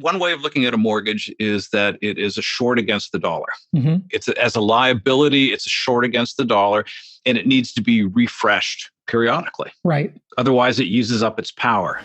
one way of looking at a mortgage is that it is a short against the dollar. Mm-hmm. As a liability, it's a short against the dollar, and it needs to be refreshed periodically. Right. Otherwise, it uses up its power.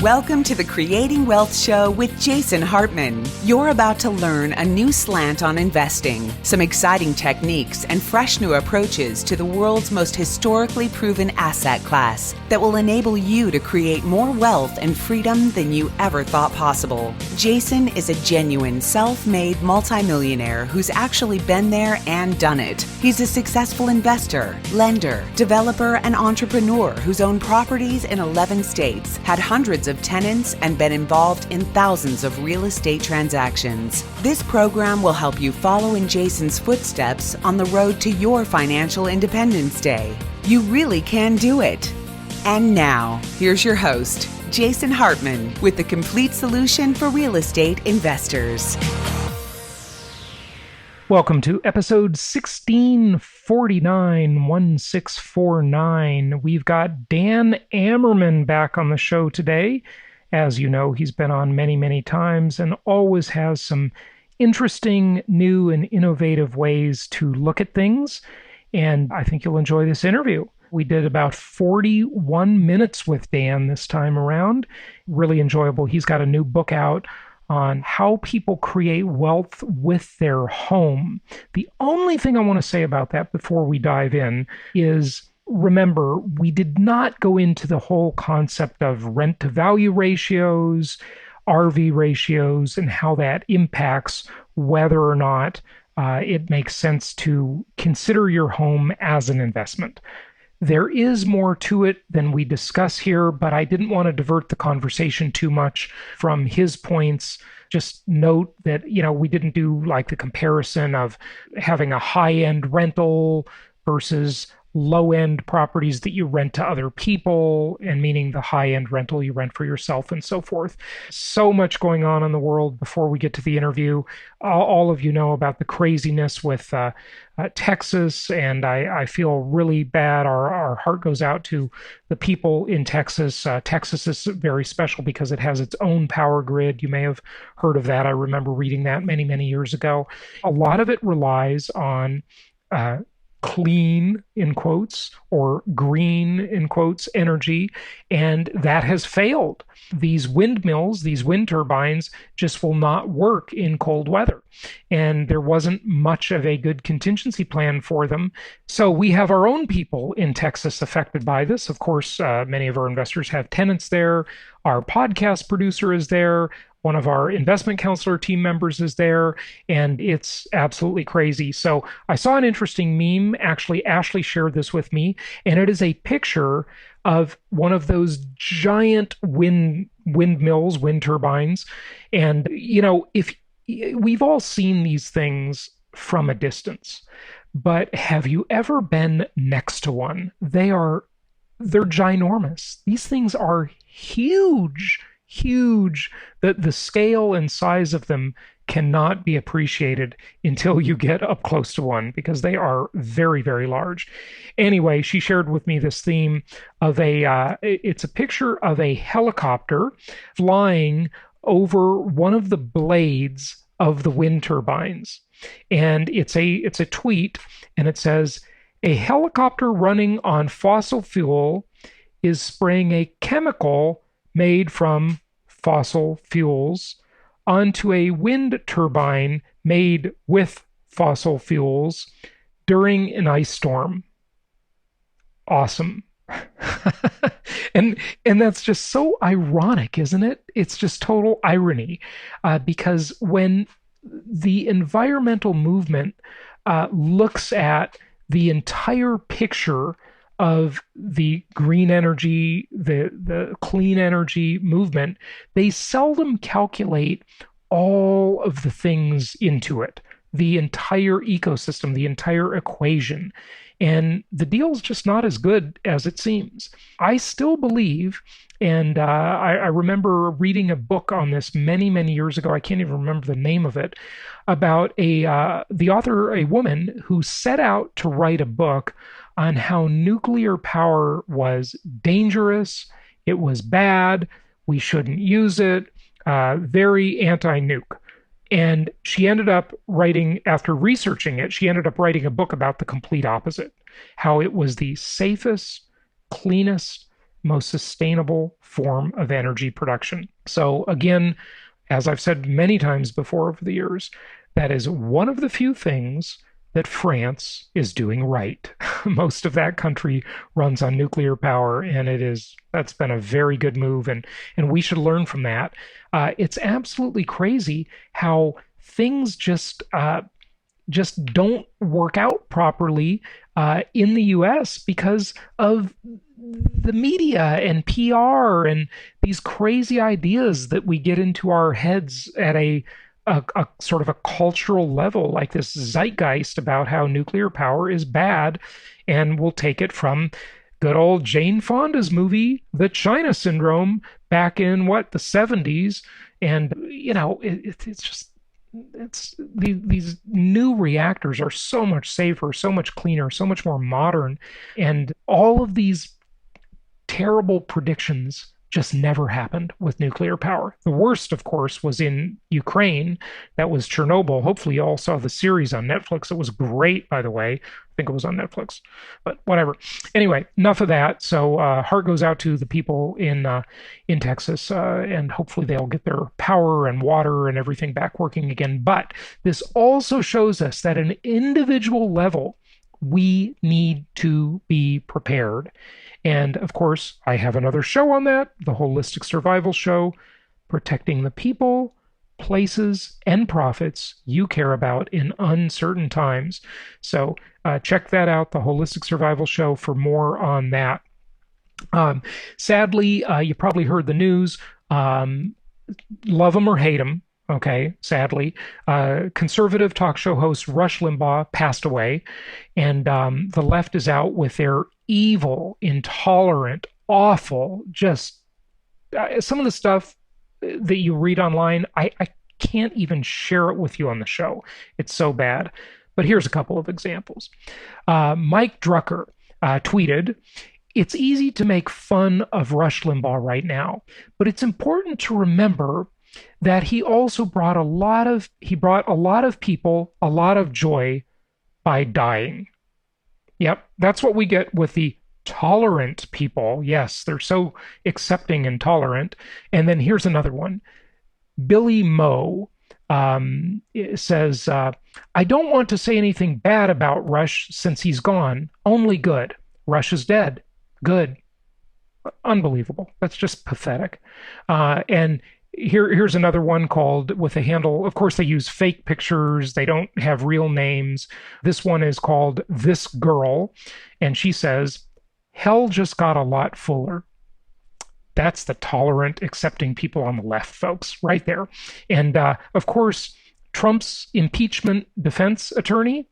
Welcome to the Creating Wealth Show with Jason Hartman. You're about to learn a new slant on investing, some exciting techniques, and fresh new approaches to the world's most historically proven asset class that will enable you to create more wealth and freedom than you ever thought possible. Jason is a genuine self-made multimillionaire who's actually been there and done it. He's a successful investor, lender, developer, and entrepreneur who's owned properties in 11 states, had hundreds of tenants, and been involved in thousands of real estate transactions. This program will help you follow in Jason's footsteps on the road to your financial independence day. You really can do it. And now, here's your host, Jason Hartman, with the complete solution for real estate investors. Welcome to episode 1649. We've got Dan Amerman back on the show today. As you know, he's been on many, many times and always has some interesting, new, and innovative ways to look at things. And I think you'll enjoy this interview. We did about 41 minutes with Dan this time around. Really enjoyable. He's got a new book out on how people create wealth with their home. The only thing I want to say about that before we dive in is, remember, we did not go into the whole concept of rent-to-value ratios, RV ratios, and how that impacts whether or not it makes sense to consider your home as an investment. There is more to it than we discuss here, but I didn't want to divert the conversation too much from his points. Just note that, we didn't do like the comparison of having a high-end rental versus low-end properties that you rent to other people, and meaning the high-end rental you rent for yourself and so forth. So much going on in the world before we get to the interview. All of you know about the craziness with Texas, and I feel really bad. Our heart goes out to the people in Texas. Texas is very special because it has its own power grid. You may have heard of that. I remember reading that many, many years ago. A lot of it relies on clean, in quotes, or green, in quotes, energy, and that has failed. These windmills, these wind turbines, just will not work in cold weather, and there wasn't much of a good contingency plan for them. So we have our own people in Texas affected by this. Of course, many of our investors have tenants there. Our podcast producer is there. One of our investment counselor team members is there, and it's absolutely crazy. So I saw an interesting meme. Actually, Ashley shared this with me, and it is a picture of one of those giant windmills, wind turbines. And, if we've all seen these things from a distance, but have you ever been next to one? They're ginormous. These things are huge. The scale and size of them cannot be appreciated until you get up close to one, because they are very, very large. Anyway, she shared with me this theme of it's a picture of a helicopter flying over one of the blades of the wind turbines. And it's a tweet, and it says, "A helicopter running on fossil fuel is spraying a chemical made from fossil fuels onto a wind turbine made with fossil fuels during an ice storm." Awesome. And that's just so ironic, isn't it? It's just total irony, because when the environmental movement looks at the entire picture of the green energy, the clean energy movement, they seldom calculate all of the things into it, the entire ecosystem, the entire equation. And the deal's just not as good as it seems. I still believe, and I remember reading a book on this many, many years ago. I can't even remember the name of it, about the author, a woman who set out to write a book on how nuclear power was dangerous, it was bad, We shouldn't use it. Very anti-nuke. And she ended up writing, after researching it, she ended up writing a book about the complete opposite, how it was the safest, cleanest, most sustainable form of energy production. So again, as I've said many times before over the years, that is one of the few things that France is doing right. Most of that country runs on nuclear power, and that's been a very good move, and we should learn from that. It's absolutely crazy how things just don't work out properly in the U.S. because of the media and PR and these crazy ideas that we get into our heads at a sort of a cultural level, like this zeitgeist about how nuclear power is bad. And we'll take it from good old Jane Fonda's movie, The China Syndrome, back in the 70s. And, these new reactors are so much safer, so much cleaner, so much more modern. And all of these terrible predictions just never happened with nuclear power. The worst, of course, was in Ukraine. That was Chernobyl. Hopefully you all saw the series on Netflix. It was great, by the way. I think it was on Netflix, but whatever. Anyway, enough of that. So heart goes out to the people in Texas, and hopefully they'll get their power and water and everything back working again. But this also shows us that at an individual level, we need to be prepared. And of course, I have another show on that, the Holistic Survival Show, protecting the people, places, and profits you care about in uncertain times. So check that out, the Holistic Survival Show, for more on that. Sadly, you probably heard the news, love them or hate them. Okay, sadly, conservative talk show host Rush Limbaugh passed away, and the left is out with their evil, intolerant, awful, just some of the stuff that you read online, I can't even share it with you on the show. It's so bad. But here's a couple of examples. Mike Drucker tweeted, "It's easy to make fun of Rush Limbaugh right now, but it's important to remember that he also brought a lot of people a lot of joy by dying." Yep, that's what we get with the tolerant people. Yes, they're so accepting and tolerant. And then here's another one. Billy Moe says, "I don't want to say anything bad about Rush since he's gone. Only good. Rush is dead. Good." Unbelievable. That's just pathetic. And here's another one called with a handle. Of course, they use fake pictures. They don't have real names. This one is called This Girl. And she says, "Hell just got a lot fuller." That's the tolerant, accepting people on the left, folks, right there. And of course, Trump's impeachment defense attorney,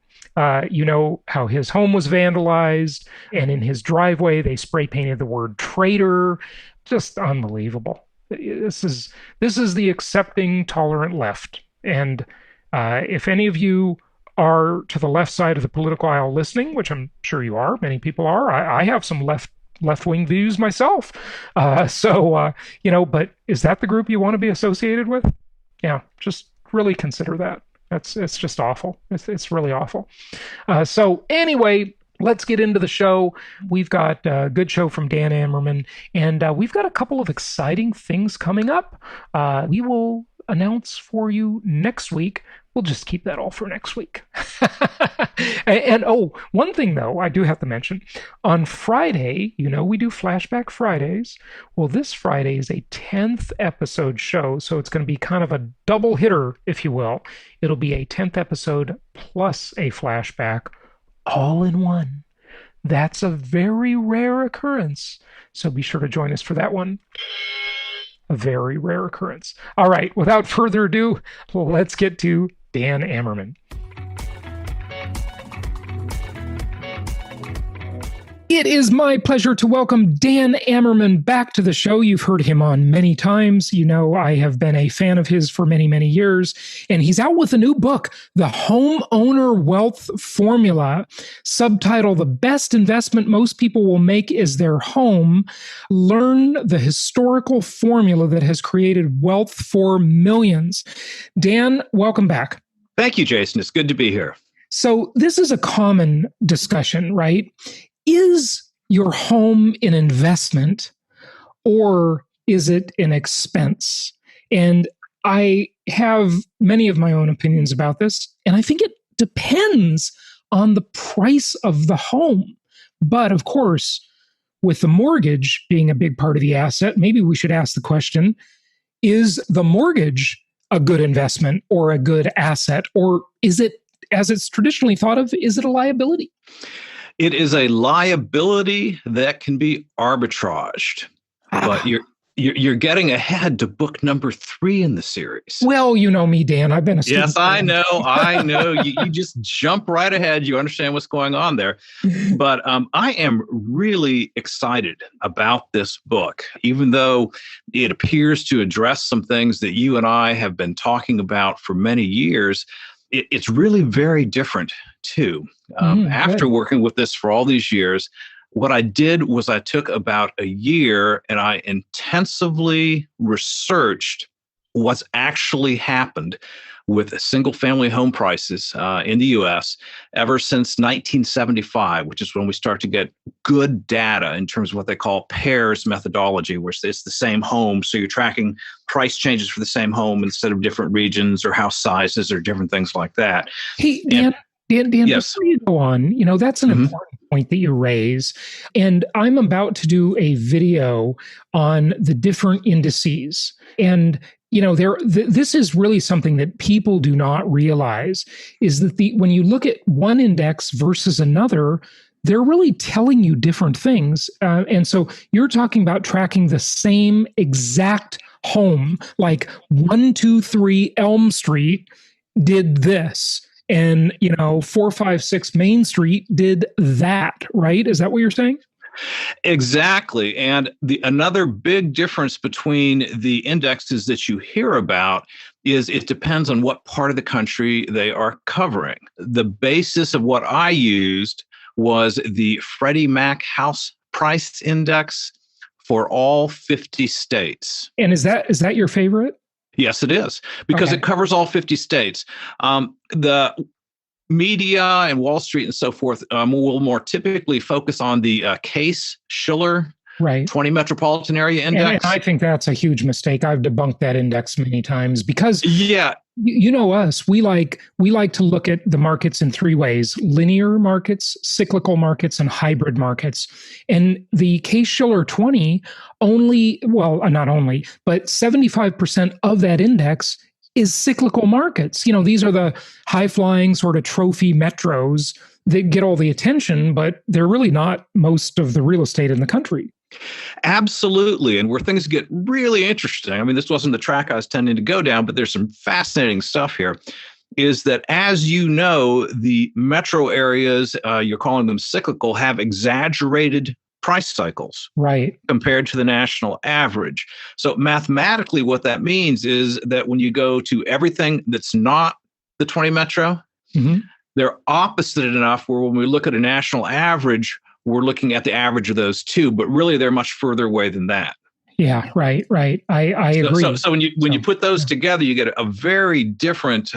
you know how his home was vandalized, and in his driveway, they spray painted the word traitor. Just unbelievable. This is the accepting, tolerant left. And if any of you are to the left side of the political aisle listening, which I'm sure you are, many people are, I have some left-wing views myself. But is that the group you want to be associated with? Yeah, just really consider that. It's just awful. It's really awful. So anyway, let's get into the show. We've got a good show from Dan Amerman, and we've got a couple of exciting things coming up. We will announce for you next week. We'll just keep that all for next week. And one thing, though, I do have to mention. On Friday, we do Flashback Fridays. Well, this Friday is a 10th episode show, so it's going to be kind of a double hitter, if you will. It'll be a 10th episode plus a flashback, all in one. That's a very rare occurrence, so be sure to join us for that one. A very rare occurrence. All right, without further ado, let's get to Dan It is my pleasure to welcome Dan Amerman back to the show. You've heard him on many times. You know, I have been a fan of his for many, many years. And he's out with a new book, The Homeowner Wealth Formula, subtitled The Best Investment Most People Will Make is Their Home. Learn the historical formula that has created wealth for millions. Dan, welcome back. Thank you, Jason. It's good to be here. So this is a common discussion, right? Is your home an investment or is it an expense? And I have many of my own opinions about this, and I think it depends on the price of the home. But of course, with the mortgage being a big part of the asset, maybe we should ask the question, is the mortgage a good investment or a good asset? Or is it, as it's traditionally thought of, is it a liability? It is a liability that can be arbitraged, but you're getting ahead to book number 3 in the series. Well, you know me, Dan. I've been a student. Yes, I know. You just jump right ahead. You understand what's going on there. But I am really excited about this book, even though it appears to address some things that you and I have been talking about for many years. It's really very different, too. After working with this for all these years, what I did was I took about a year and I intensively researched what's actually happened with single-family home prices in the U.S. ever since 1975, which is when we start to get good data in terms of what they call pairs methodology, where it's the same home. So you're tracking price changes for the same home instead of different regions or house sizes or different things like that. Hey, Dan, yes. Before you go on, you know, that's an important point that you raise. And I'm about to do a video on the different indices. And you know, this is really something that people do not realize is that when you look at one index versus another, they're really telling you different things. And so you're talking about tracking the same exact home, like 123 Elm Street did this, and 456 Main Street did that, right? Is that what you're saying? Exactly. And another big difference between the indexes that you hear about is it depends on what part of the country they are covering. The basis of what I used was the Freddie Mac House Price Index for all 50 states. And is that your favorite? Yes, it is, because it covers all 50 states. The media and Wall Street and so forth will more typically focus on the Case-Shiller 20 metropolitan area index. And I think that's a huge mistake. I've debunked that index many times because you know us, we like to look at the markets in 3 ways: linear markets, cyclical markets, and hybrid markets. And the Case-Shiller 20 not only, but 75% of that index is cyclical markets. You know, these are the high-flying sort of trophy metros that get all the attention, but they're really not most of the real estate in the country. Absolutely. And where things get really interesting, I mean, this wasn't the track I was tending to go down, but there's some fascinating stuff here, is that, as you know, the metro areas, you're calling them cyclical, have exaggerated price cycles, right, compared to the national average. So mathematically, what that means is that when you go to everything that's not the 20 metro, they're opposite enough where when we look at a national average, we're looking at the average of those two, but really they're much further away than that. Yeah, right. I agree. So when you put those together, you get a very different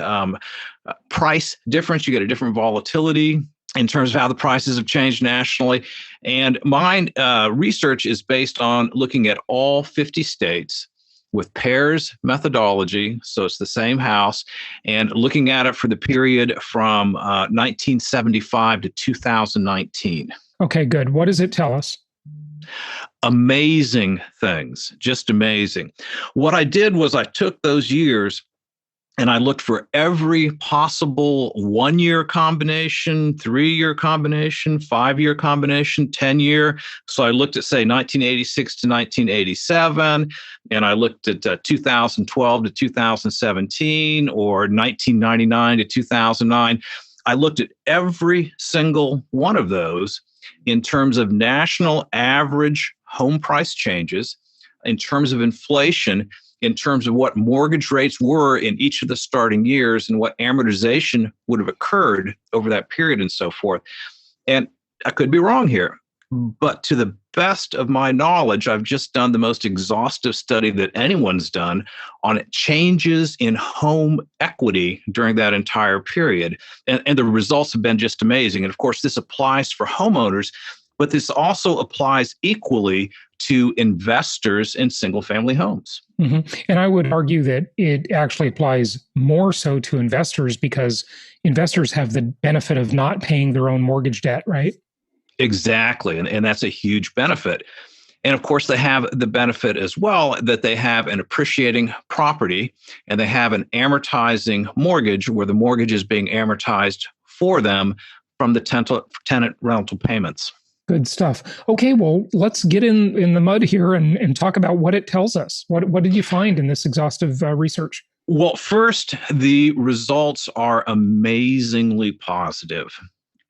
price difference. You get a different volatility in terms of how the prices have changed nationally. And my research is based on looking at all 50 states with pairs methodology, so it's the same house, and looking at it for the period from 1975 to 2019. Okay, good. What does it tell us? Amazing things, just amazing. What I did was I took those years and I looked for every possible 1-year combination, 3-year combination, 5-year combination, 10-year. So I looked at, say, 1986 to 1987, and I looked at 2012 to 2017, or 1999 to 2009. I looked at every single one of those, in terms of national average home price changes, in terms of inflation, in terms of what mortgage rates were in each of the starting years and what amortization would have occurred over that period and so forth. And I could be wrong here, but to the best of my knowledge, I've just done the most exhaustive study that anyone's done on changes in home equity during that entire period. And the results have been just amazing. And of course, this applies for homeowners, but this also applies equally to investors in single-family homes. Mm-hmm. And I would argue that it actually applies more so to investors because investors have the benefit of not paying their own mortgage debt, right? Exactly. And that's a huge benefit. And of course, they have the benefit as well that they have an appreciating property and they have an amortizing mortgage where the mortgage is being amortized for them from the tenant rental payments. Good stuff. Okay, well, let's get in the mud here and talk about what it tells us. What did you find in this exhaustive research? Well, first, the results are amazingly positive.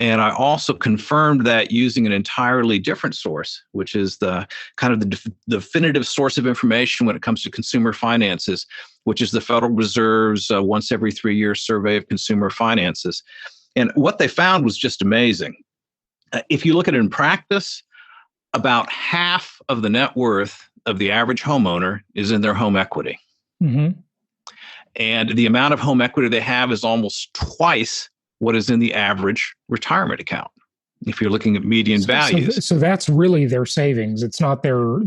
And I also confirmed that using an entirely different source, which is the kind of the definitive source of information when it comes to consumer finances, which is the Federal Reserve's once every 3 year survey of consumer finances. And what they found was just amazing. If you look at it in practice, about half of the net worth of the average homeowner is in their home equity. Mm-hmm. And the amount of home equity they have is almost twice what is in the average retirement account, if you're looking at median values. So that's really their savings. It's not their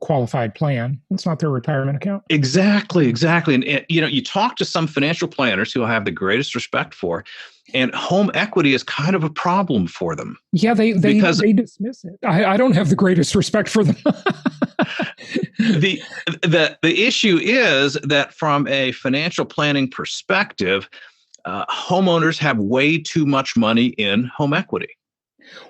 qualified plan. It's not their retirement account. Exactly. And you talk to some financial planners who I have the greatest respect for, and home equity is kind of a problem for them. Yeah, they dismiss it. I don't have the greatest respect for them. The issue is that from a financial planning perspective, homeowners have way too much money in home equity.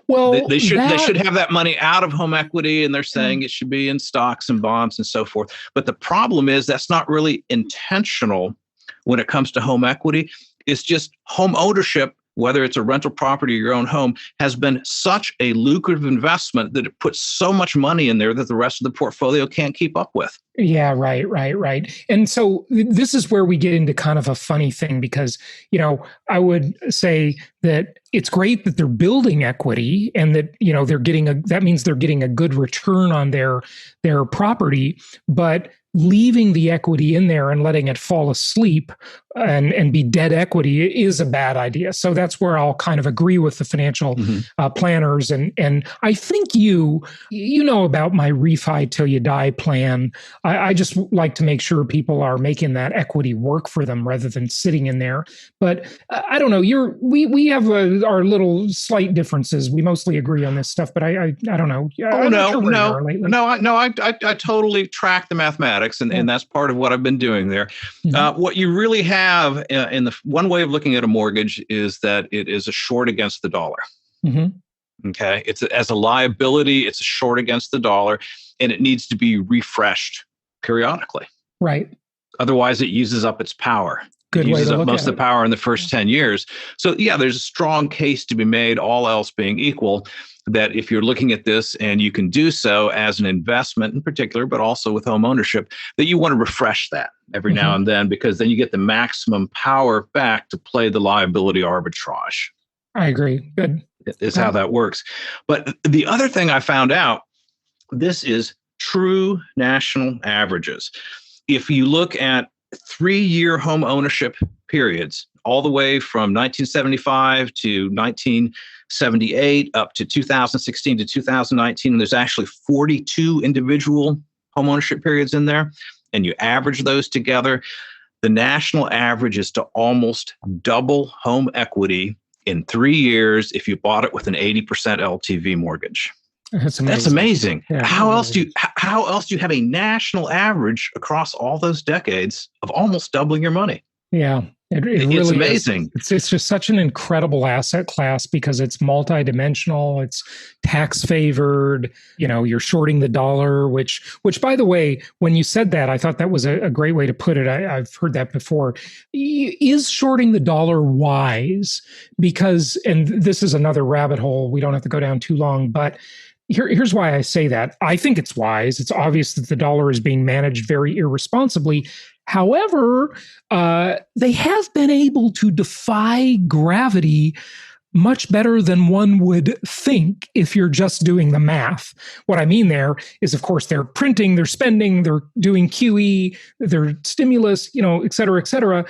Well, they should have that money out of home equity, and they're saying it should be in stocks and bonds and so forth. But the problem is that's not really intentional when it comes to home equity. It's just home ownership, whether it's a rental property or your own home, has been such a lucrative investment that it puts so much money in there that the rest of the portfolio can't keep up with. Yeah, right. And so this is where we get into kind of a funny thing because, I would say that it's great that they're building equity and that, that means they're getting a good return on their property, but leaving the equity in there and letting it fall asleep and be dead equity is a bad idea. So that's where I'll kind of agree with the financial planners. And I think you know about my refi till you die plan. I just like to make sure people are making that equity work for them rather than sitting in there. But I don't know. We have our little slight differences. We mostly agree on this stuff, but I don't know. I totally track the mathematics. And that's part of what I've been doing there. Mm-hmm. What you really have in the one way of looking at a mortgage is that it is a short against the dollar. Mm-hmm. Okay. It's as a liability, it's a short against the dollar, and it needs to be refreshed periodically. Right. Otherwise, it uses up its power. Good it way uses to up look most at of the power in the first 10 years. So yeah, there's a strong case to be made, all else being equal, that if you're looking at this and you can do so as an investment in particular, but also with home ownership, that you want to refresh that every now and then, because then you get the maximum power back to play the liability arbitrage. I agree. Good. Is how that works. But the other thing I found out, this is true national averages. If you look at 3-year home ownership periods, all the way from 1975 to 1978 up to 2016 to 2019, and there's actually 42 individual home ownership periods in there, and you average those together, the national average is to almost double home equity in 3 years if you bought it with an 80% LTV mortgage. That's amazing. That's amazing. Yeah, how else do you have a national average across all those decades of almost doubling your money? Yeah. It It's really amazing. It's just such an incredible asset class because it's multidimensional. It's tax favored. You're shorting the dollar, which by the way, when you said that, I thought that was a great way to put it. I've heard that before. Is shorting the dollar wise? Because, and this is another rabbit hole. We don't have to go down too long, but here's why I say that. I think it's wise. It's obvious that the dollar is being managed very irresponsibly. However, they have been able to defy gravity much better than one would think if you're just doing the math. What I mean there is, of course, they're printing, they're spending, they're doing QE, they're stimulus, et cetera, et cetera.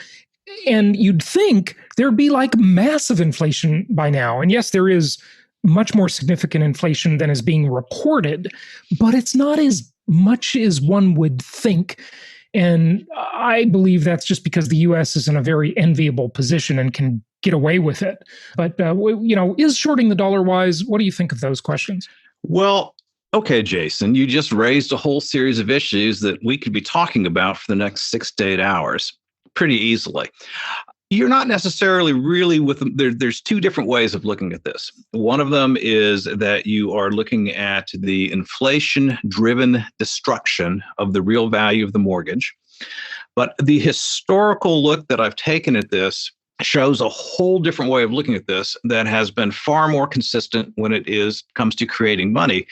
And you'd think there'd be like massive inflation by now. And yes, there is much more significant inflation than is being reported, but it's not as much as one would think. And I believe that's just because the U.S. is in a very enviable position and can get away with it. But, is shorting the dollar wise? What do you think of those questions? Well, okay, Jason, you just raised a whole series of issues that we could be talking about for the next 6 to 8 hours pretty easily. You're not necessarily really there's two different ways of looking at this. One of them is that you are looking at the inflation-driven destruction of the real value of the mortgage. But the historical look that I've taken at this shows a whole different way of looking at this that has been far more consistent when it comes to creating money.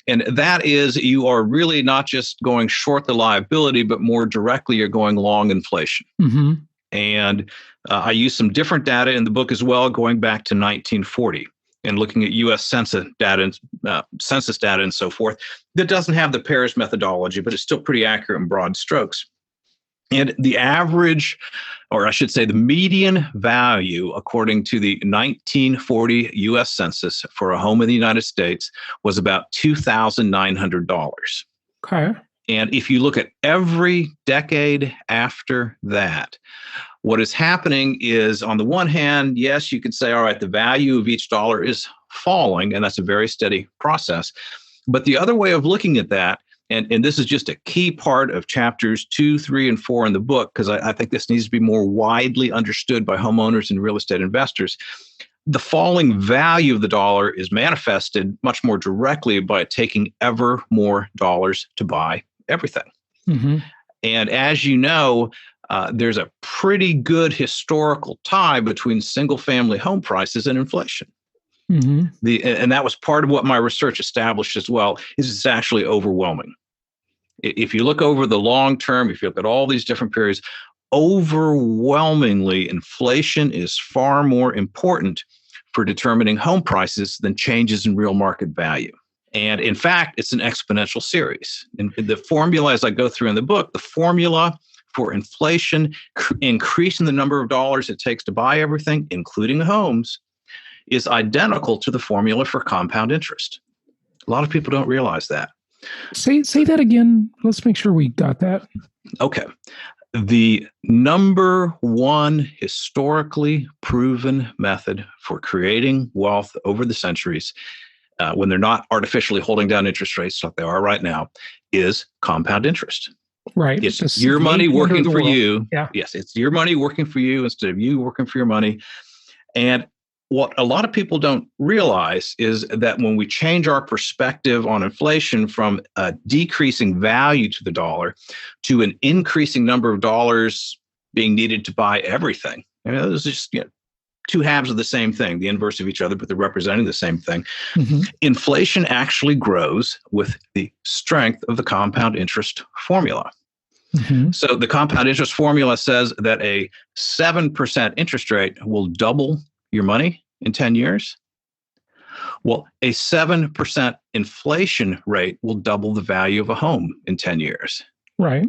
And that is, you are really not just going short the liability, but more directly, you're going long inflation. Mm-hmm. And I use some different data in the book as well, going back to 1940 and looking at U.S. census data and so forth that doesn't have the Paris methodology, but it's still pretty accurate in broad strokes. And the average, or I should say the median value, according to the 1940 U.S. Census for a home in the United States was about $2,900. Okay. And if you look at every decade after that, what is happening is, on the one hand, yes, you could say, all right, the value of each dollar is falling, and that's a very steady process. But the other way of looking at that, and this is just a key part of chapters 2, 3, and 4 in the book, because I think this needs to be more widely understood by homeowners and real estate investors. The falling value of the dollar is manifested much more directly by taking ever more dollars to buy everything. Mm-hmm. And as you know, there's a pretty good historical tie between single-family home prices and inflation. Mm-hmm. And that was part of what my research established as well, is it's actually overwhelming. If you look over the long term, if you look at all these different periods, overwhelmingly, inflation is far more important for determining home prices than changes in real market value. And in fact, it's an exponential series. And the formula, as I go through in the book, the formula for inflation, increasing the number of dollars it takes to buy everything, including homes, is identical to the formula for compound interest. A lot of people don't realize that. Say that again. Let's make sure we got that. Okay. The number one historically proven method for creating wealth over the centuries, when they're not artificially holding down interest rates like they are right now, is compound interest. Right. It's your money working for you. Yeah. Yes, it's your money working for you instead of you working for your money. And what a lot of people don't realize is that when we change our perspective on inflation from a decreasing value to the dollar to an increasing number of dollars being needed to buy everything, those are just two halves of the same thing, the inverse of each other, but they're representing the same thing. Mm-hmm. Inflation actually grows with the strength of the compound interest formula. Mm-hmm. So the compound interest formula says that a 7% interest rate will double your money in 10 years. Well, a 7% inflation rate will double the value of a home in 10 years. Right.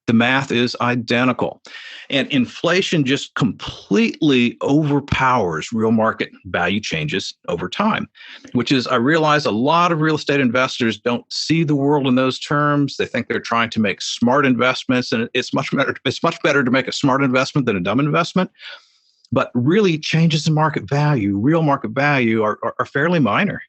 The math is identical. And inflation just completely overpowers real market value changes over time, which is, I realize a lot of real estate investors don't see the world in those terms. They think they're trying to make smart investments, and it's much better to make a smart investment than a dumb investment. But really, changes in market value, real market value, are fairly minor.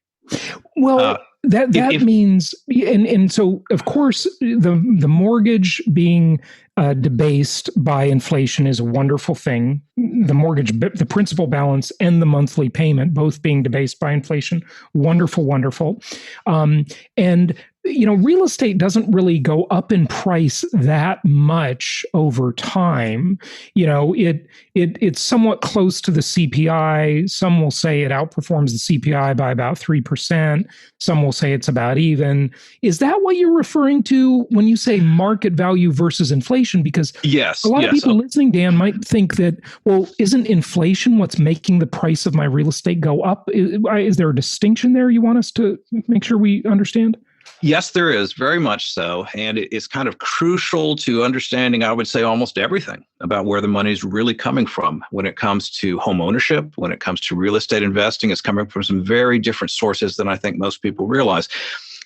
Well, that means, and so of course the mortgage being debased by inflation is a wonderful thing. The mortgage, the principal balance and the monthly payment both being debased by inflation. Wonderful, wonderful. And real estate doesn't really go up in price that much over time. It's somewhat close to the CPI. Some will say it outperforms the CPI by about 3%. Some will say it's about even. Is that what you're referring to when you say market value versus inflation? Because yes, a lot of people listening, Dan, might think that, well, isn't inflation what's making the price of my real estate go up? Is there a distinction there you want us to make sure we understand? Yes, there is, very much so. And it's kind of crucial to understanding, I would say, almost everything about where the money is really coming from. When it comes to home ownership, when it comes to real estate investing, it's coming from some very different sources than I think most people realize.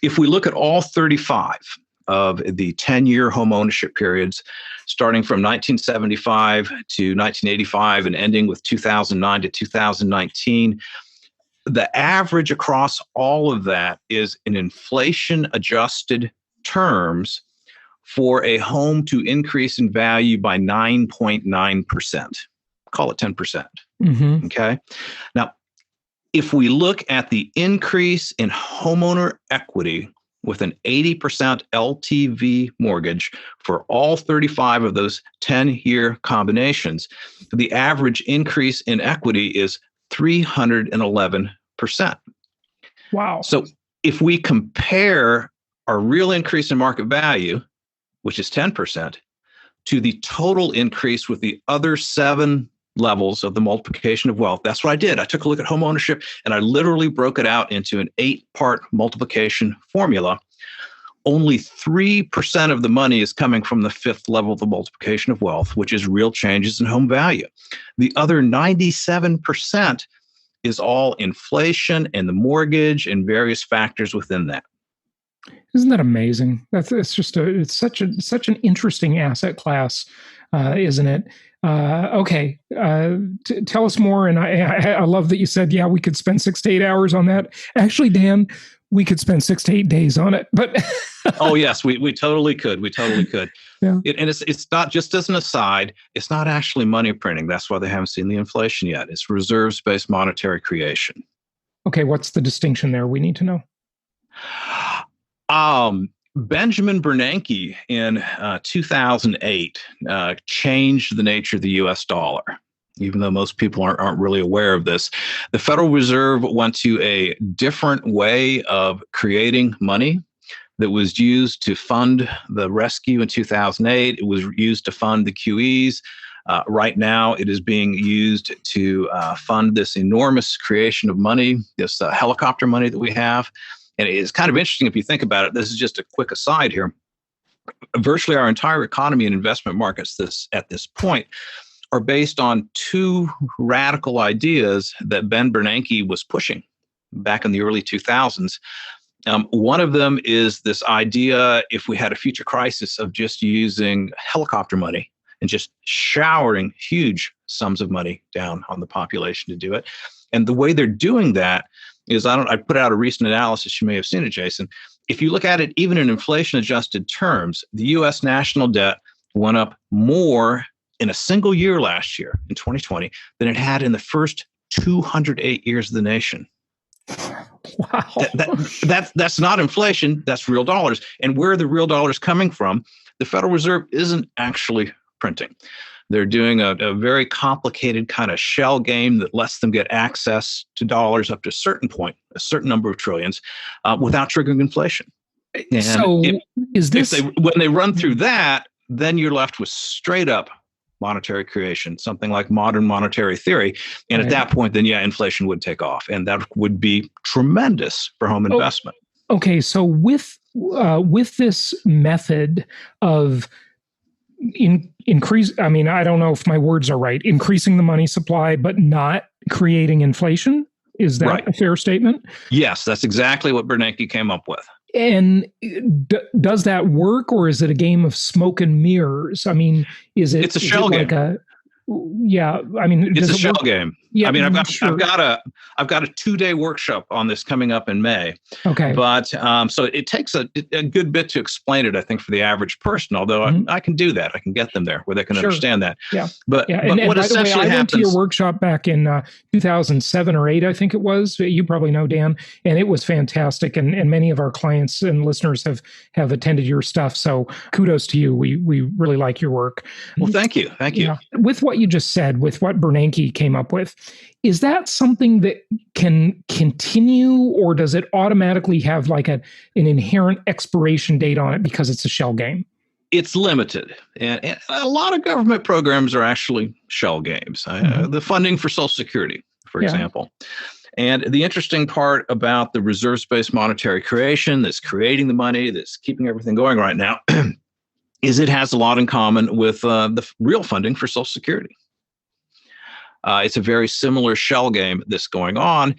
If we look at all 35 of the 10-year home ownership periods, starting from 1975 to 1985 and ending with 2009 to 2019, the average across all of that is in inflation-adjusted terms for a home to increase in value by 9.9%. Call it 10%. Mm-hmm. Okay. Now, if we look at the increase in homeowner equity with an 80% LTV mortgage for all 35 of those 10-year combinations, the average increase in equity is 311%. Wow. So if we compare our real increase in market value, which is 10%, to the total increase with the other 7 levels of the multiplication of wealth, that's what I did. I took a look at home ownership and I literally broke it out into an 8-part multiplication formula. Only 3% of the money is coming from the 5th level of the multiplication of wealth, which is real changes in home value. The other 97% is all inflation and the mortgage and various factors within that. Isn't that amazing? It's such an interesting asset class, isn't it? Okay, tell us more. And I love that you said, yeah, we could spend 6 to 8 hours on that. Actually, Dan, we could spend 6 to 8 days on it. But oh yes, we totally could. We totally could. Yeah. And it's not, just as an aside, it's not actually money printing. That's why they haven't seen the inflation yet. It's reserves-based monetary creation. Okay, what's the distinction there? We need to know. Benjamin Bernanke in 2008 changed the nature of the U.S. dollar. Even though most people aren't really aware of this, the Federal Reserve went to a different way of creating money that was used to fund the rescue in 2008. It was used to fund the QEs. Right now, it is being used to fund this enormous creation of money, this helicopter money that we have. And it's kind of interesting if you think about it. This is just a quick aside here. Virtually our entire economy and investment markets at this point are based on 2 radical ideas that Ben Bernanke was pushing back in the early 2000s. One of them is this idea, if we had a future crisis, of just using helicopter money and just showering huge sums of money down on the population to do it. And the way they're doing that is, I put out a recent analysis, you may have seen it, Jason. If you look at it, even in inflation-adjusted terms, the U.S. national debt went up more in a single year last year, in 2020, than it had in the first 208 years of the nation. Wow. That's not inflation, that's real dollars. And where are the real dollars coming from? The Federal Reserve isn't actually printing. They're doing a very complicated kind of shell game that lets them get access to dollars up to a certain point, a certain number of trillions, without triggering inflation. And so when they run through that, then you're left with straight up monetary creation, something like modern monetary theory. And at that point, then, yeah, inflation would take off. And that would be tremendous for home investment. Okay, so with this method of increase, I mean, I don't know if my words are right, increasing the money supply, but not creating inflation. Is that a fair statement? Yes, that's exactly what Bernanke came up with. And does that work, or is it a game of smoke and mirrors? I mean, it's a shell game. It's a shell game. Yeah, I mean, sure. I've got a 2-day workshop on this coming up in May. Okay. But so it takes a good bit to explain it, I think, for the average person, although I can do that. I can get them there where they can understand that. Yeah. But And what by the way, essentially I went to your happens. workshop back in 2007 or 8, I think it was. You probably know, Dan. And it was fantastic. And many of our clients and listeners have attended your stuff. So kudos to you. We really like your work. Well, thank you. Thank you. Yeah. With what you just said, with what Bernanke came up with, is that something that can continue, or does it automatically have like an inherent expiration date on it because it's a shell game? It's limited. And a lot of government programs are actually shell games. The funding for Social Security, for example. And the interesting part about the reserves-based monetary creation that's creating the money, that's keeping everything going right now, is it has a lot in common with the real funding for Social Security. It's a very similar shell game that's going on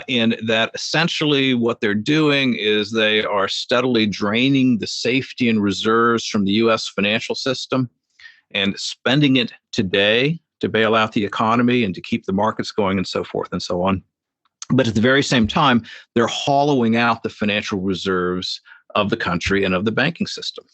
in that essentially what they're doing is they are steadily draining the safety and reserves from the U.S. financial system and spending it today to bail out the economy and to keep the markets going and so forth and so on. But at the very same time, they're hollowing out the financial reserves of the country and of the banking system.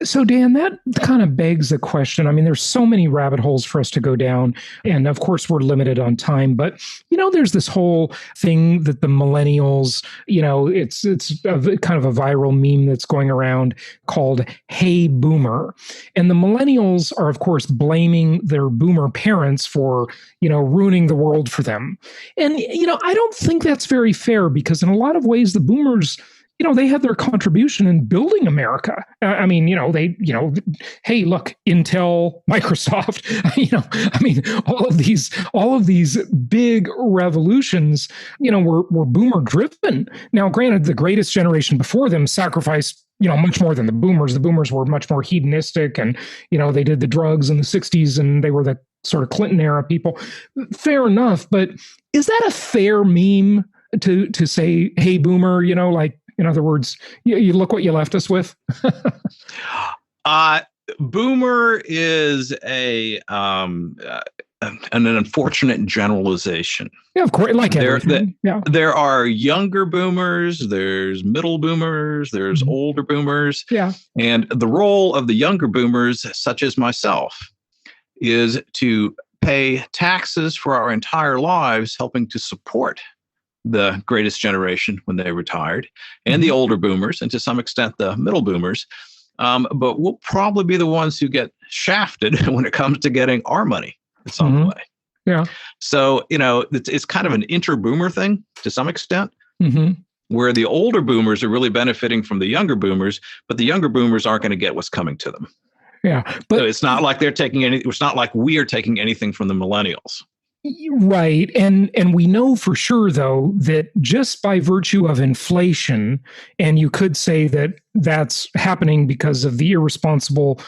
So, Dan, that kind of begs the question. I mean, there's so many rabbit holes for us to go down. And of course, we're limited on time. But, there's this whole thing that the millennials, it's kind of a viral meme that's going around called Hey Boomer. And the millennials are, of course, blaming their boomer parents for, ruining the world for them. And, I don't think that's very fair because in a lot of ways, the boomers, they had their contribution in building America. I mean, hey, look, Intel, Microsoft, all of these big revolutions, were boomer driven. Now, granted, the greatest generation before them sacrificed, much more than the boomers. The boomers were much more hedonistic and, they did the drugs in the 60s and they were the sort of Clinton era people. Fair enough. But is that a fair meme to say, hey, boomer, in other words, you look what you left us with? Boomer is an unfortunate generalization. Yeah, of course, like everything. There are younger boomers, there's middle boomers, there's older boomers. Yeah. And the role of the younger boomers, such as myself, is to pay taxes for our entire lives, helping to support the greatest generation when they retired, and the older boomers, and to some extent the middle boomers. But we'll probably be the ones who get shafted when it comes to getting our money in some way. Yeah. So, it's kind of an inter-boomer thing to some extent, where the older boomers are really benefiting from the younger boomers, but the younger boomers aren't going to get what's coming to them. Yeah. But so it's not like it's not like we are taking anything from the millennials. Right. And we know for sure, though, that just by virtue of inflation, and you could say that that's happening because of the irresponsible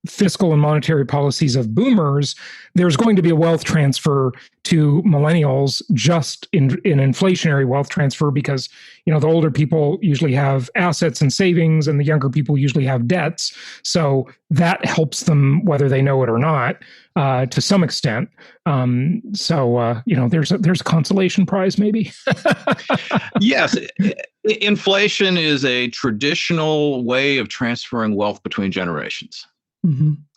fiscal and monetary policies of boomers, there's going to be a wealth transfer to millennials, just in inflationary wealth transfer, because, the older people usually have assets and savings and the younger people usually have debts. So that helps them, whether they know it or not, to some extent. There's a consolation prize, maybe. Yes. Inflation is a traditional way of transferring wealth between generations.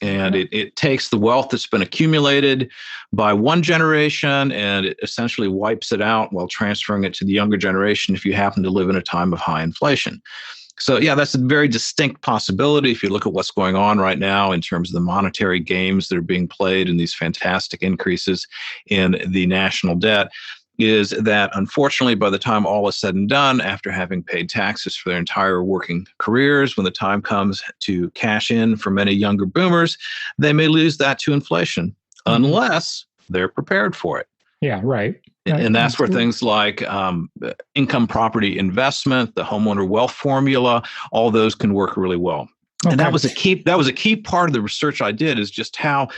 And it takes the wealth that's been accumulated by one generation and it essentially wipes it out while transferring it to the younger generation if you happen to live in a time of high inflation. So, yeah, that's a very distinct possibility if you look at what's going on right now in terms of the monetary games that are being played and these fantastic increases in the national debt. Is that unfortunately, by the time all is said and done, after having paid taxes for their entire working careers, when the time comes to cash in for many younger boomers, they may lose that to inflation unless they're prepared for it. Yeah, right. And that's where things like income property investment, the Homeowner Wealth Formula, all those can work really well. Okay. And that was a key part of the research I did, is just how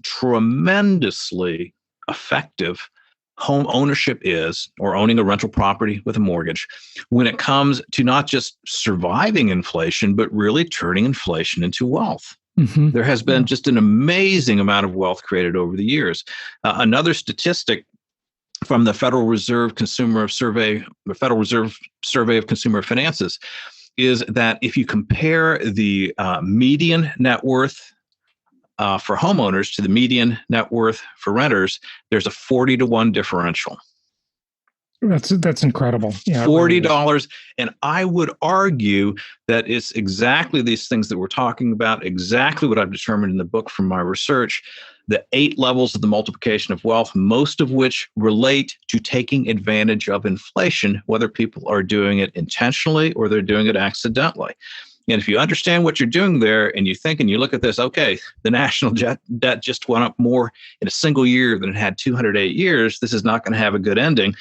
tremendously effective home ownership is, or owning a rental property with a mortgage, when it comes to not just surviving inflation, but really turning inflation into wealth. There has been just an amazing amount of wealth created over the years. Another statistic from the Federal Reserve Survey of Consumer Finances, is that if you compare the median net worth for homeowners to the median net worth for renters, there's a 40-to-1 differential. That's incredible. Yeah, $40. Really, and I would argue that it's exactly these things that we're talking about, exactly what I've determined in the book from my research, the 8 levels of the multiplication of wealth, most of which relate to taking advantage of inflation, whether people are doing it intentionally or they're doing it accidentally. And if you understand what you're doing there and you think and you look at this, okay, the national debt just went up more in a single year than it had 208 years, this is not going to have a good ending.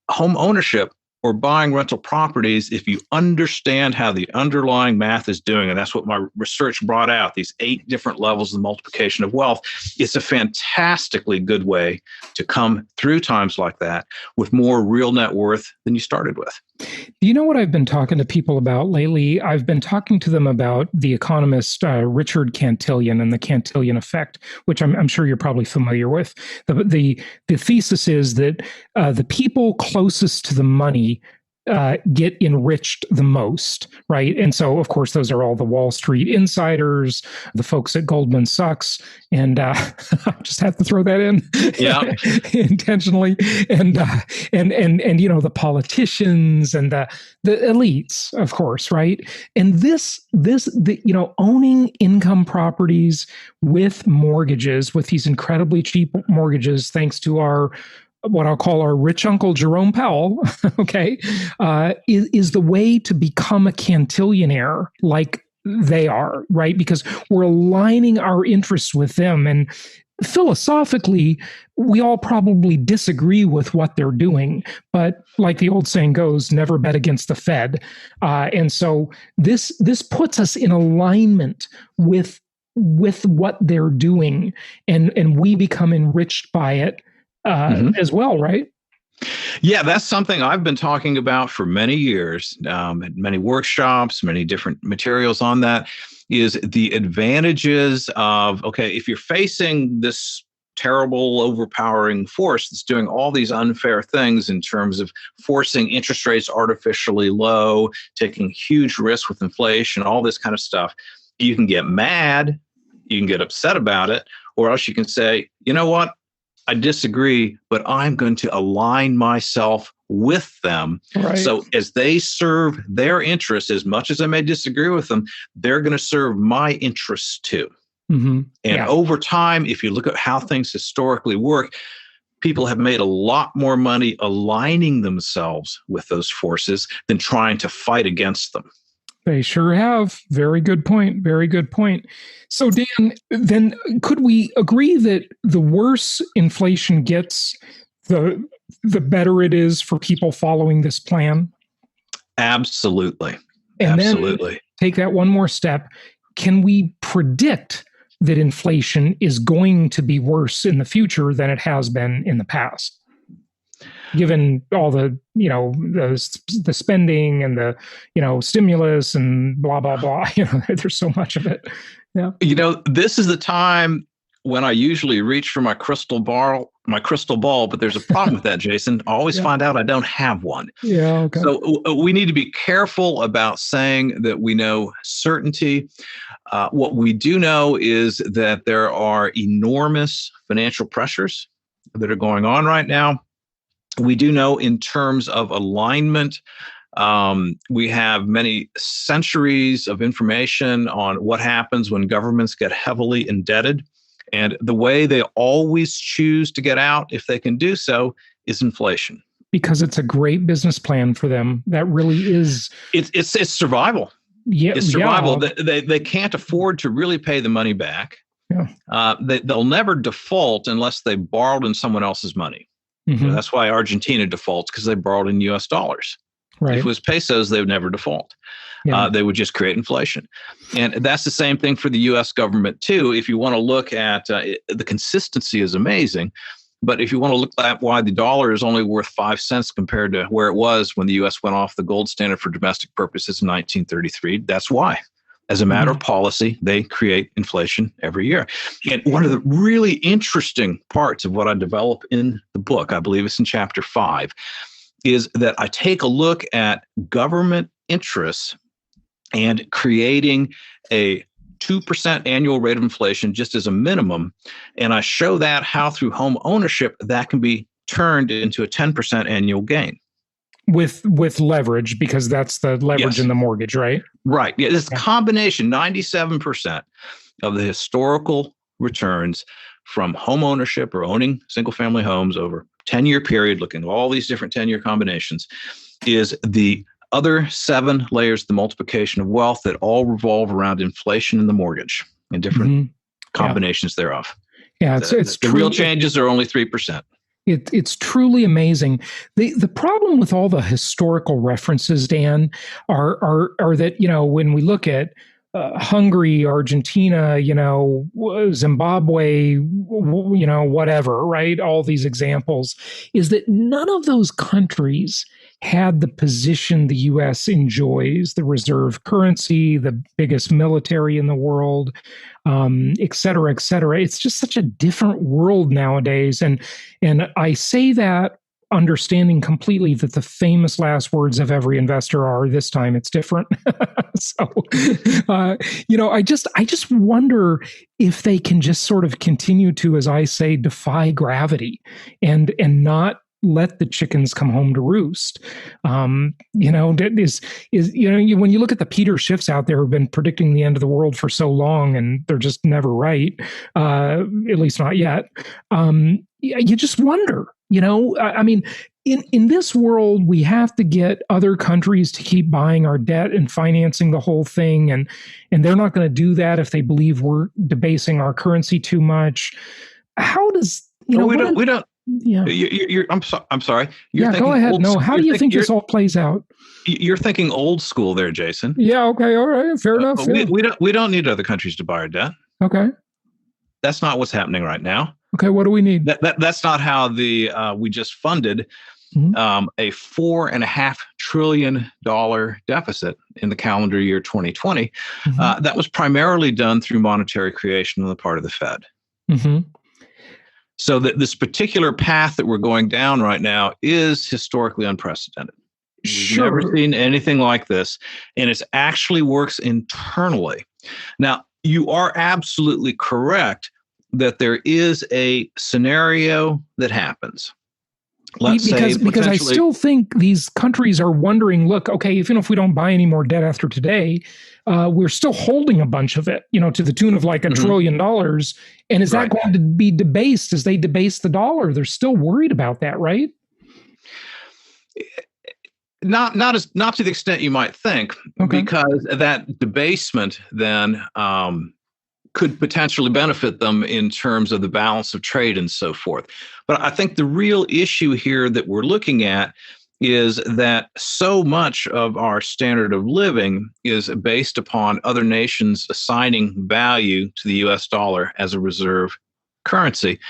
Home ownership or buying rental properties, if you understand how the underlying math is doing, and that's what my research brought out, these 8 different levels of multiplication of wealth, it's a fantastically good way to come through times like that with more real net worth than you started with. You know what I've been talking to people about lately? I've been talking to them about the economist Richard Cantillon and the Cantillon effect, which I'm sure you're probably familiar with. The thesis is that the people closest to the money get enriched the most, right? And so, of course, those are all the Wall Street insiders, the folks at Goldman Sachs, and I just have to throw that in, intentionally, and you know, the politicians and the elites, of course, right? And this you know, owning income properties with mortgages, with these incredibly cheap mortgages, thanks to our what I'll call our rich Uncle Jerome Powell, okay, is the way to become a cantillionaire like they are, right? Because we're aligning our interests with them. And philosophically, we all probably disagree with what they're doing. But like the old saying goes, never bet against the Fed. And so this puts us in alignment with what they're doing, and we become enriched by it as well, right? Yeah, that's something I've been talking about for many years, many workshops, many different materials on that, is the advantages of, okay, if you're facing this terrible, overpowering force that's doing all these unfair things in terms of forcing interest rates artificially low, taking huge risks with inflation, all this kind of stuff, you can get mad, you can get upset about it, or else you can say, you know what? I disagree, but I'm going to align myself with them. Right. So as they serve their interests, as much as I may disagree with them, they're going to serve my interests too. Mm-hmm. And over time, if you look at how things historically work, people have made a lot more money aligning themselves with those forces than trying to fight against them. They sure have. Very good point. Very good point. So, Dan, then could we agree that the worse inflation gets, the better it is for people following this plan? Absolutely. And Absolutely. Then take that one more step. Can we predict that inflation is going to be worse in the future than it has been in the past? Given all the, you know, the spending and the, you know, stimulus and blah, blah, blah, you know, there's so much of it. Yeah. You know, this is the time when I usually reach for my crystal ball, but there's a problem with that, Jason. I always find out I don't have one. Yeah. Okay. So we need to be careful about saying that we know certainty. What we do know is that there are enormous financial pressures that are going on right now. We do know in terms of alignment, we have many centuries of information on what happens when governments get heavily indebted. And the way they always choose to get out, if they can do so, is inflation. Because it's a great business plan for them. That really is. It's survival. Yeah, it's survival. Yeah. They can't afford to really pay the money back. Yeah. They'll never default unless they borrowed in someone else's money. Mm-hmm. You know, that's why Argentina defaults, because they borrowed in U.S. dollars. Right. If it was pesos, they would never default. Yeah. They would just create inflation. And that's the same thing for the U.S. government, too. If you want to look at the consistency is amazing. But if you want to look at why the dollar is only worth 5 cents compared to where it was when the U.S. went off the gold standard for domestic purposes in 1933, that's why. As a matter of policy, they create inflation every year. And one of the really interesting parts of what I develop in the book, I believe it's in chapter 5, is that I take a look at government interests and creating a 2% annual rate of inflation just as a minimum. And I show that how through home ownership that can be turned into a 10% annual gain. With leverage, because that's the leverage in the mortgage, right? Right. Yeah, it's a combination, 97% of the historical returns from home ownership or owning single-family homes over a 10-year period, looking at all these different 10-year combinations, is the other 7 layers of the multiplication of wealth that all revolve around inflation in the mortgage and different combinations thereof. Yeah, it's the real changes are only 3%. It's truly amazing. The problem with all the historical references, Dan, are that, when we look at Hungary, Argentina, Zimbabwe, whatever, right? All these examples, is that none of those countries had the position the U.S. enjoys, the reserve currency, the biggest military in the world, et cetera, et cetera. It's just such a different world nowadays. And I say that understanding completely that the famous last words of every investor are, this time it's different. So, I just wonder if they can just sort of continue to, as I say, defy gravity and not let the chickens come home to roost. When you look at the Peter Schiffs out there who've been predicting the end of the world for so long and they're just never right, at least not yet. You just wonder, in this world, we have to get other countries to keep buying our debt and financing the whole thing. And they're not going to do that if they believe we're debasing our currency too much. How does, we don't. Yeah. I'm sorry. Go ahead. No, how do you think this all plays out? You're thinking old school there, Jason. Yeah. Okay. All right. Fair enough. We don't need other countries to buy our debt. Okay. That's not what's happening right now. Okay. What do we need? That's not how we just funded a $4.5 trillion deficit in the calendar year 2020. That was primarily done through monetary creation on the part of the Fed. So that this particular path that we're going down right now is historically unprecedented. We've never seen anything like this, and it actually works internally. Now, you are absolutely correct that there is a scenario that happens. Because I still think these countries are wondering, look, okay, even if we don't buy any more debt after today, we're still holding a bunch of it, to the tune of like $1 trillion. And is that going to be debased as they debase the dollar? They're still worried about that, right? Not to the extent you might think, because that debasement then could potentially benefit them in terms of the balance of trade and so forth. But I think the real issue here that we're looking at is that so much of our standard of living is based upon other nations assigning value to the US dollar as a reserve currency.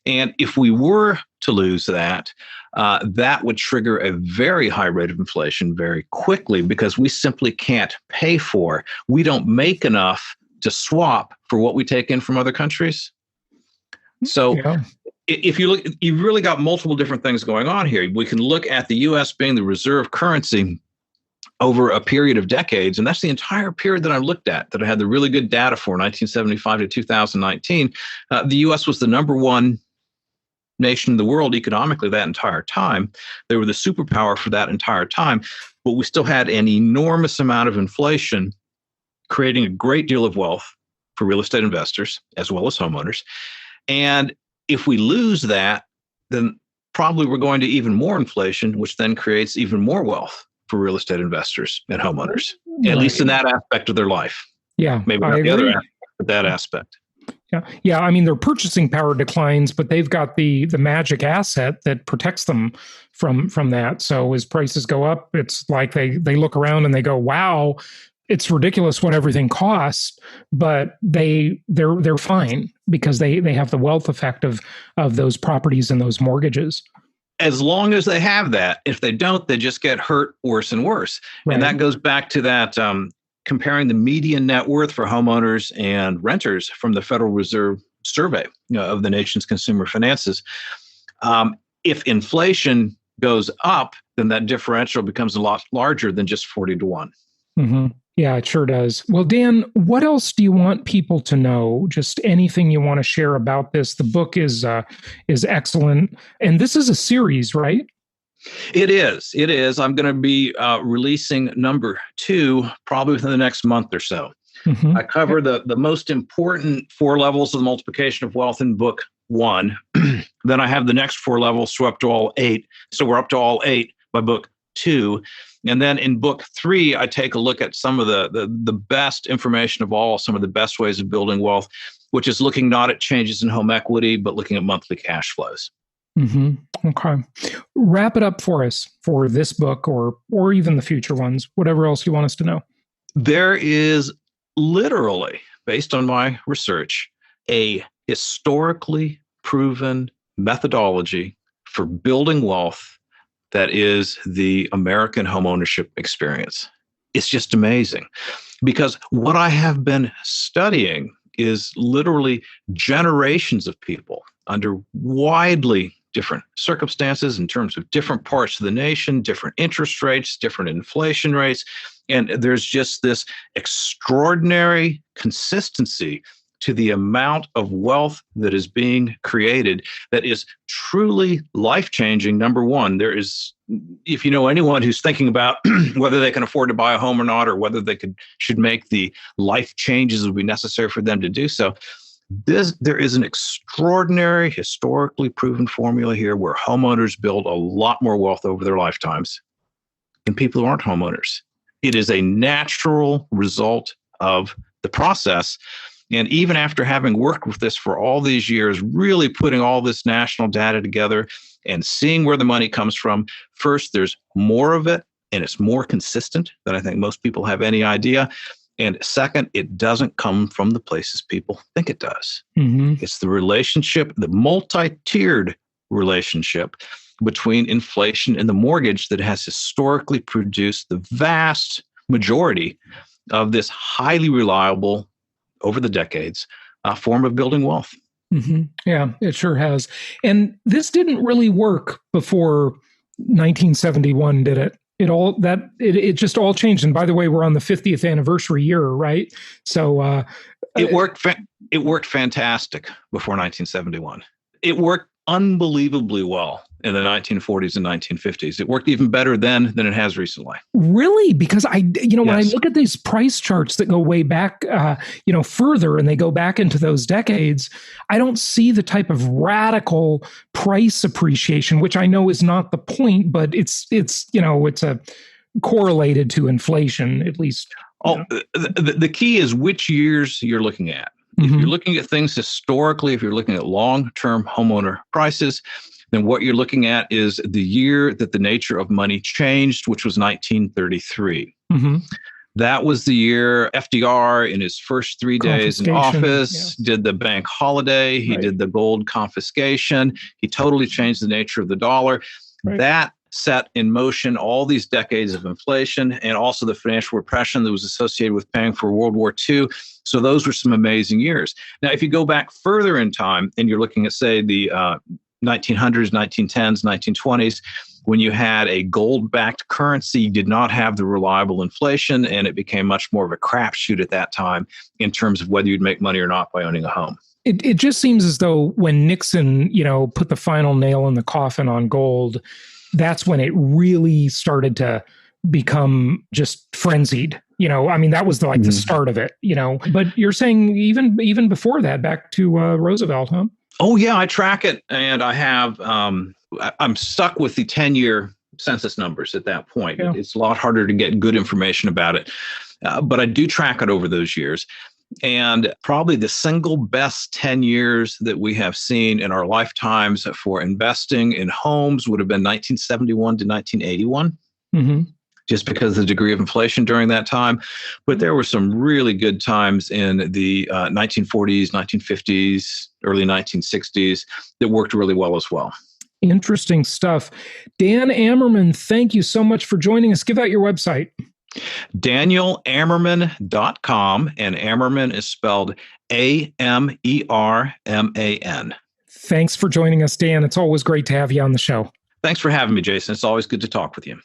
And if we were to lose that, that would trigger a very high rate of inflation very quickly because we simply can't pay for. We don't make enough to swap for what we take in from other countries. So if you look, you've really got multiple different things going on here. We can look at the U.S. being the reserve currency over a period of decades, and that's the entire period that I looked at, that I had the really good data for, 1975 to 2019. The U.S. was the number one nation in the world economically that entire time. They were the superpower for that entire time, but we still had an enormous amount of inflation, creating a great deal of wealth for real estate investors as well as homeowners. And if we lose that, then probably we're going to even more inflation, which then creates even more wealth for real estate investors and homeowners, at least in that aspect of their life. Yeah, maybe not the other aspect, but that aspect. Yeah. I mean, their purchasing power declines, but they've got the magic asset that protects them from that. So as prices go up, it's like they look around and they go, "Wow, it's ridiculous what everything costs," but they're fine because they have the wealth effect of those properties and those mortgages. As long as they have that. If they don't, they just get hurt worse and worse. Right. And that goes back to that comparing the median net worth for homeowners and renters from the Federal Reserve survey of the nation's consumer finances. If inflation goes up, then that differential becomes a lot larger than just 40 to 1. Mm-hmm. Yeah, it sure does. Well, Dan, what else do you want people to know? Just anything you want to share about this? The book is excellent. And this is a series, right? It is. It is. I'm going to be releasing number 2 probably within the next month or so. Mm-hmm. I cover the most important 4 levels of the multiplication of wealth in book 1. Then I have the next 4 levels, so up to all 8. So we're up to all 8 by book 2. And then in book 3, I take a look at some of the best information of all, some of the best ways of building wealth, which is looking not at changes in home equity, but looking at monthly cash flows. Mm-hmm. Okay. Wrap it up for us for this book or even the future ones, whatever else you want us to know. There is literally, based on my research, a historically proven methodology for building wealth that is the American homeownership experience. It's just amazing because what I have been studying is literally generations of people under widely different circumstances in terms of different parts of the nation, different interest rates, different inflation rates. And there's just this extraordinary consistency to the amount of wealth that is being created that is truly life-changing. Number one, there is, if you know anyone who's thinking about whether they can afford to buy a home or not, or whether they should make the life changes that would be necessary for them to do so, there is an extraordinary, historically proven formula here where homeowners build a lot more wealth over their lifetimes than people who aren't homeowners. It is a natural result of the process. And even after having worked with this for all these years, really putting all this national data together and seeing where the money comes from, first, there's more of it and it's more consistent than I think most people have any idea. And second, it doesn't come from the places people think it does. Mm-hmm. It's the relationship, the multi-tiered relationship between inflation and the mortgage that has historically produced the vast majority of this highly reliable, over the decades, form of building wealth. Mm-hmm. Yeah, it sure has. And this didn't really work before 1971, did it? It just all changed. And by the way, we're on the 50th anniversary year, right? So it worked. It worked fantastic before 1971. It worked unbelievably well in the 1940s and 1950s. It worked even better then than it has recently. Really? Because when I look at these price charts that go way back, further, and they go back into those decades, I don't see the type of radical price appreciation, which I know is not the point, but it's a correlated to inflation, at least. The key is which years you're looking at. If you're looking at things historically, if you're looking at long-term homeowner prices, then what you're looking at is the year that the nature of money changed, which was 1933. Mm-hmm. That was the year FDR, in his first 3 days in office, did the bank holiday. He did the gold confiscation. He totally changed the nature of the dollar. Right. That set in motion all these decades of inflation and also the financial repression that was associated with paying for World War II. So those were some amazing years. Now, if you go back further in time and you're looking at, say, the 1900s, 1910s, 1920s, when you had a gold-backed currency, you did not have the reliable inflation, and it became much more of a crapshoot at that time in terms of whether you'd make money or not by owning a home. It just seems as though when Nixon, put the final nail in the coffin on gold, that's when it really started to become just frenzied. That was the start of it, But you're saying even before that, back to Roosevelt, huh? Oh, yeah, I track it. And I have, I'm stuck with the 10-year census numbers at that point. Yeah. It's a lot harder to get good information about it. But I do track it over those years. And probably the single best 10 years that we have seen in our lifetimes for investing in homes would have been 1971 to 1981, just because of the degree of inflation during that time. But there were some really good times in the 1940s, 1950s, early 1960s that worked really well as well. Interesting stuff. Dan Amerman, thank you so much for joining us. Give out your website. DanielAmerman.com, and Amerman is spelled Amerman. Thanks for joining us, Dan. It's always great to have you on the show. Thanks for having me, Jason. It's always good to talk with you.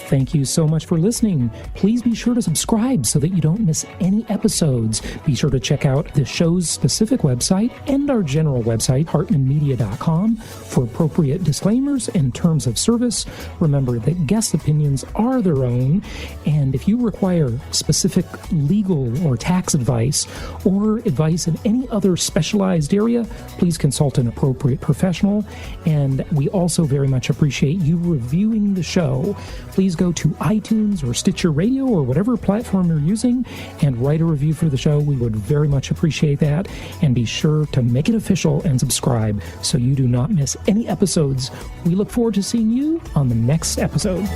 Thank you so much for listening. Please be sure to subscribe so that you don't miss any episodes. Be sure to check out the show's specific website and our general website, hartmanmedia.com, for appropriate disclaimers and terms of service. Remember that guest opinions are their own, and if you require specific legal or tax advice or advice in any other specialized area, please consult an appropriate professional. And we also very much appreciate you reviewing the show. Please go to iTunes or Stitcher Radio or whatever platform you're using and write a review for the show. We would very much appreciate that. And be sure to make it official and subscribe so you do not miss any episodes. We look forward to seeing you on the next episode.